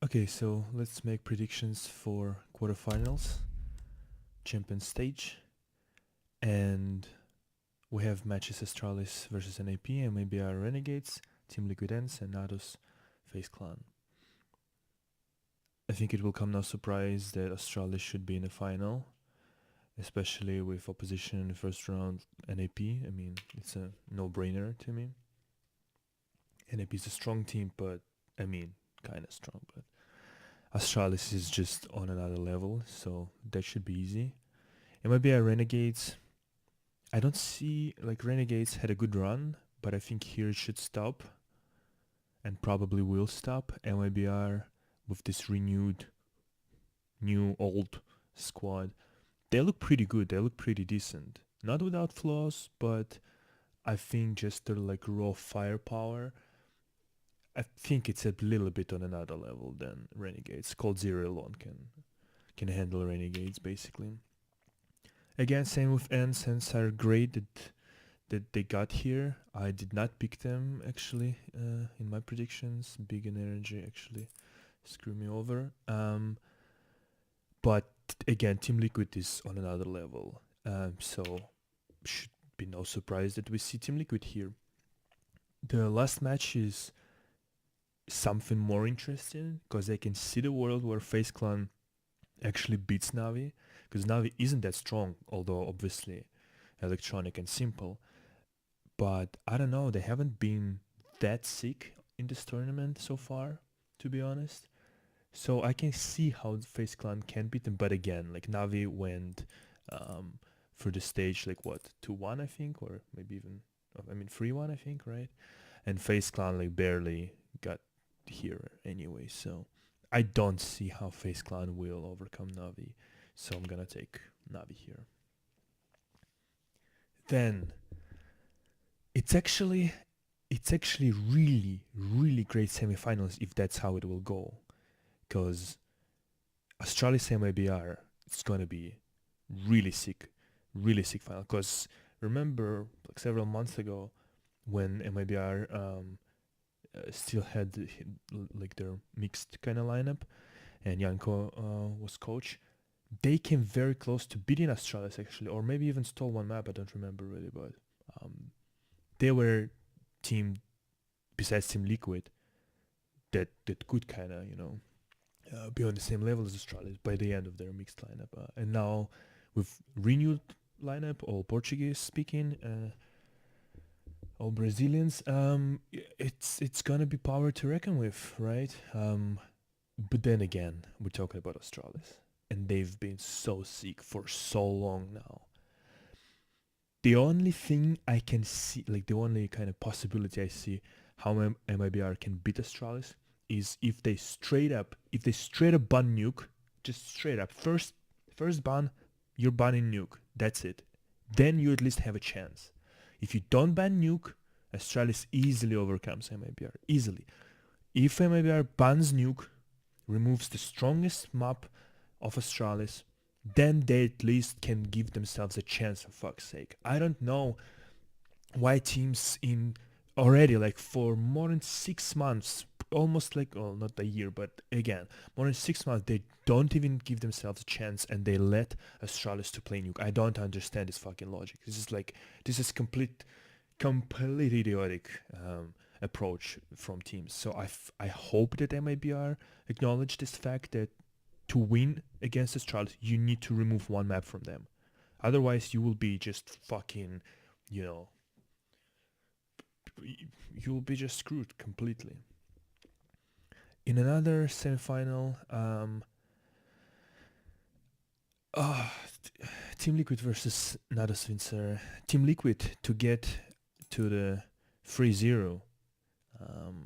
Okay, so let's make predictions for quarterfinals, champion stage, and we have matches Astralis versus NAP, and maybe our Renegades, Team Liquid Ends, and Nados face Clan. I think it will come no surprise that Astralis should be in the final, especially with opposition in the first round NAP. I mean, it's a no-brainer to me. NAP is a strong team, but I mean, kind of strong, but Astralis is just on another level, so that should be easy. It might be a Renegades. I don't see, like, Renegades had a good run, but I think here it should stop, and probably will stop. MIBR with this renewed, new, old squad, they look pretty good. They look pretty decent. Not without flaws, but I think just their like raw firepower, I think it's a little bit on another level than Renegades. Cold Zero alone can handle Renegades basically. Again, same with Ents. Ents are great that they got here. I did not pick them actually in my predictions. Big and Energy actually screw me over. But again, Team Liquid is on another level. So should be no surprise that we see Team Liquid here. The last match is something more interesting because I can see the world where FaZe Clan actually beats Navi, because Navi isn't that strong, although obviously electronic and simple. But I don't know, they haven't been that sick in this tournament so far, to be honest. So I can see how FaZe Clan can beat them, but again, like Navi went for the stage like what 2-1 I think, or maybe even 3-1 I think, right? And FaZe Clan like barely got here anyway. So I don't see how FaZe Clan will overcome Navi. So I'm gonna take Navi here. Then it's actually really great semifinals if that's how it will go, because Astralis MIBR, it's gonna be really sick final. Because remember, like several months ago, when MIBR still had like their mixed kind of lineup, and Janko was coach, they came very close to beating Astralis actually, or maybe even stole one map. I don't remember really, but they were team besides Team Liquid that could kind of be on the same level as Astralis by the end of their mixed lineup. And now with renewed lineup, all Portuguese speaking, all Brazilians, it's gonna be power to reckon with, right? But then again, we're talking about Astralis, and they've been so sick for so long now. The only thing I can see, like the only kind of possibility I see how MIBR can beat Astralis is if they straight up ban nuke, just straight up first ban, you're banning nuke, that's it. Then you at least have a chance. If you don't ban nuke, Astralis easily overcomes MIBR, easily. If MIBR bans nuke, removes the strongest map of Astralis, then they at least can give themselves a chance, for fuck's sake. I don't know why teams in already like for more than 6 months, almost like, well, not a year, but again, more than 6 months, they don't even give themselves a chance and they let Astralis to play nuke. I don't understand this fucking logic. This is completely idiotic approach from teams. So I hope that MIBR acknowledge this fact that to win against Astralis, you need to remove one map from them. Otherwise, you will be just fucking, you will be just screwed completely. In another semifinal, Team Liquid versus Nados Windsor. Team Liquid, to get to the 3-0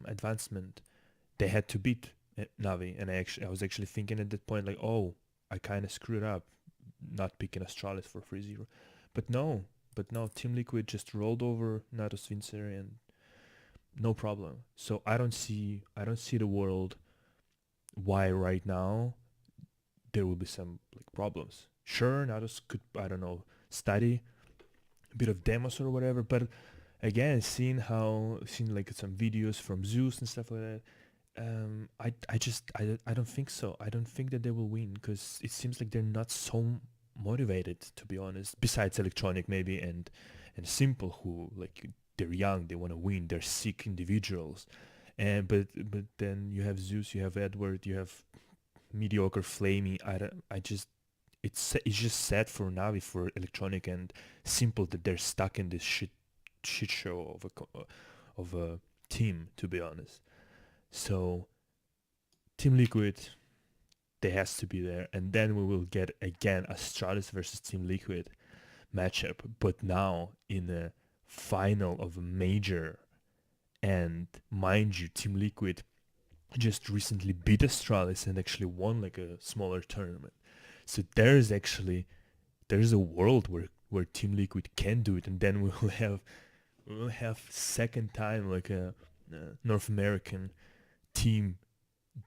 advancement, they had to beat Navi, and I was actually thinking at that point like, oh, I kind of screwed up not picking Astralis for 3-0, but no, Team Liquid just rolled over Nados Windsor and no problem. So I don't see the world why right now there will be some like problems. Sure, Nados could, I don't know, study a bit of demos or whatever, but again, seeing like some videos from Zeus and stuff like that, I don't think so. I don't think that they will win because it seems like they're not so motivated, to be honest. Besides Electronic maybe and Simple, who like they're young, they want to win, they're sick individuals. And but then you have Zeus, you have Edward, you have mediocre Flamey. I just it's just sad for Navi, for Electronic and Simple, that they're stuck in this shit show of a team, to be honest. So Team Liquid, they has to be there, and then we will get again Astralis versus Team Liquid matchup, but now in a final of a major. And mind you, Team Liquid just recently beat Astralis and actually won like a smaller tournament. So there's a world where Team Liquid can do it, and then we'll have second time like a North American team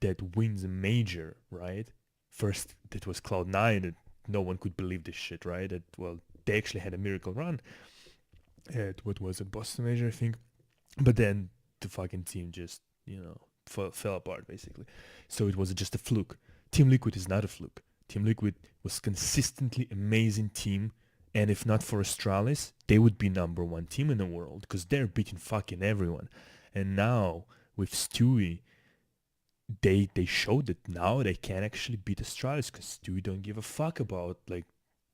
that wins a major, right? First, it was Cloud9, that no one could believe this shit, right? That, well, they actually had a miracle run at what was a Boston major, I think. But then the fucking team just, fell apart, basically. So it was just a fluke. Team Liquid is not a fluke. Team Liquid was consistently amazing team, and if not for Astralis, they would be number one team in the world because they're beating fucking everyone. And now with Stewie, they showed that now they can actually beat Astralis because Stewie don't give a fuck about like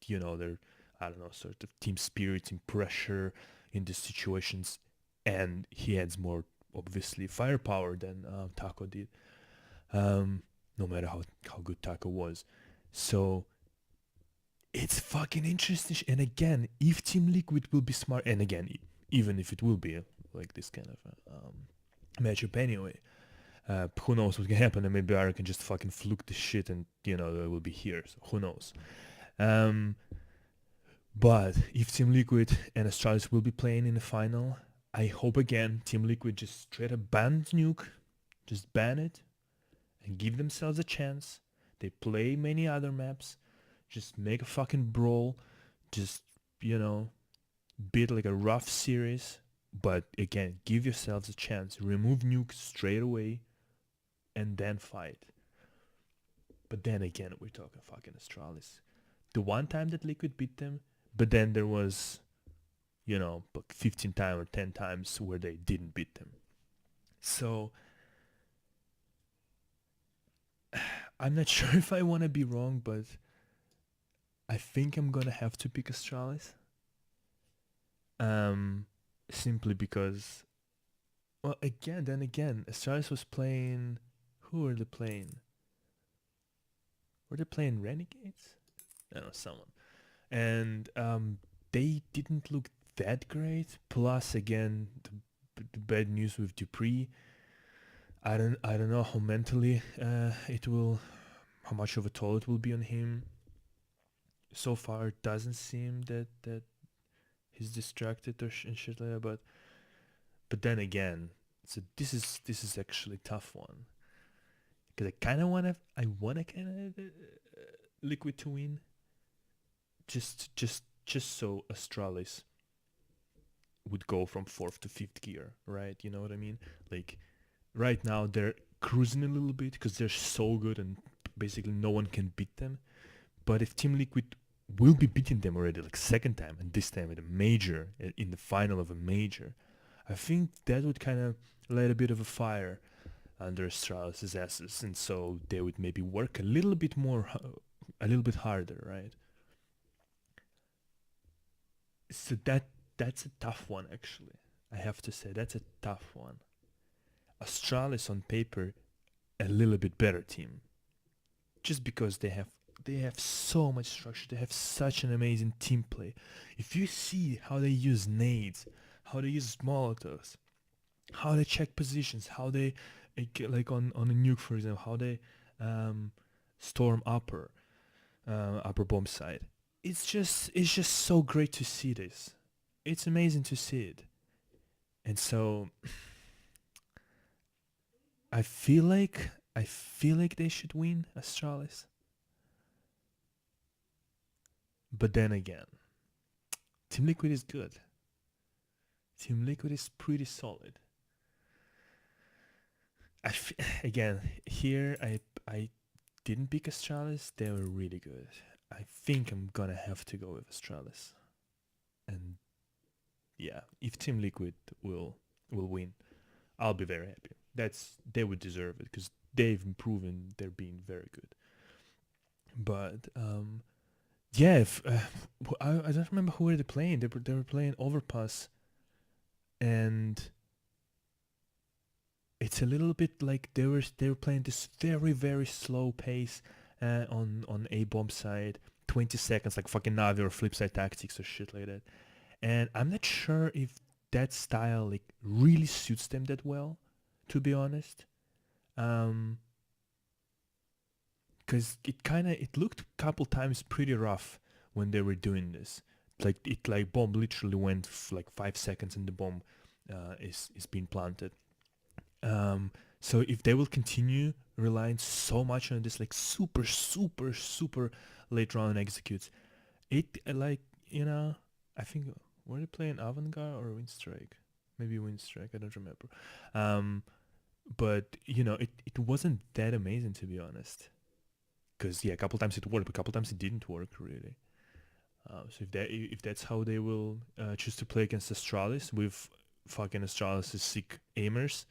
their, I don't know, sort of team spirit and pressure in these situations, and he adds more obviously firepower than Taco did. No matter how good Taco was, so it's fucking interesting. And again, if Team Liquid will be smart, and again, even if it will be like this kind of matchup anyway, who knows what can happen, and maybe Ara can just fucking fluke the shit and they will be here, so who knows. But if Team Liquid and Astralis will be playing in the final, I hope again Team Liquid just straight up ban Nuke, just ban it and give themselves a chance. They play many other maps, just make a fucking brawl, just beat like a rough series, but again, give yourselves a chance. Remove Nuke straight away and then fight. But then again, we're talking fucking Astralis. The one time that Liquid beat them, but then there was, like 15 times or 10 times where they didn't beat them. So I'm not sure if I want to be wrong, but I think I'm gonna have to pick Astralis. Simply because, well, again, Astralis was playing. Who were they playing? Were they playing Renegades? I don't know, someone. And they didn't look that great. Plus, again, the bad news with Dupree. I don't know how mentally how much of a toll it will be on him. So far, it doesn't seem that he's distracted or and shit like that. But then again, so this is actually a tough one because I wanna kind of Liquid to win, just so Astralis would go from fourth to fifth gear, right? You know what I mean? Like right now they're cruising a little bit because they're so good and basically no one can beat them. But if Team Liquid will be beating them already like second time, and this time at a major, in the final of a major, I think that would kind of light a bit of a fire under Astralis' asses, and so they would maybe work a little bit more, a little bit harder, right? So that's a tough one, actually. I have to say that's a tough one. Astralis on paper, a little bit better team, just because they have so much structure. They have such an amazing team play. If you see how they use nades, how they use molotovs, how they check positions, how they like on a nuke, for example, how they storm upper bomb side. It's just so great to see this. It's amazing to see it. And so I feel like they should win Astralis. But then again, Team Liquid is good. Team Liquid is pretty solid. Again, here I didn't pick Astralis. They were really good. I think I'm gonna have to go with Astralis. And yeah, if Team Liquid will win, I'll be very happy. They would deserve it because they've proven they're being very good. But yeah, I don't remember who were they playing. They were playing Overpass, and it's a little bit like they were playing this very very slow pace on A bomb side, 20 seconds like fucking Navi or Flipside Tactics or shit like that. And I'm not sure if that style like really suits them that well, to be honest. Um, because it looked a couple times pretty rough when they were doing this. Like bomb literally went like 5 seconds and the bomb is being planted. Um, so if they will continue relying so much on this like super super super late round executes, it like I think were they playing Avantgarde or Windstrike? Maybe Windstrike. I don't remember. Um, but it wasn't that amazing to be honest. Because yeah, a couple times it worked, a couple times it didn't work really. So if that's how they will choose to play against Astralis with fucking Astralis' sick aimers,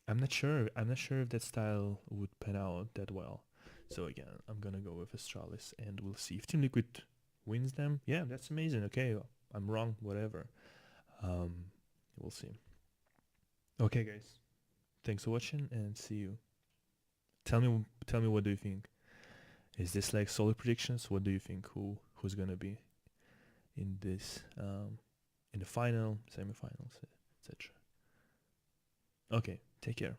I'm not sure. I'm not sure if that style would pan out that well. So again, I'm gonna go with Astralis, and we'll see if Team Liquid wins them. Yeah, that's amazing. Okay, I'm wrong. Whatever. Um, we'll see. Okay, guys. Thanks for watching, and see you. Tell me what do you think? Is this like solid predictions? What do you think? Who's gonna be in this in the final, semifinals, etc. Okay, take care.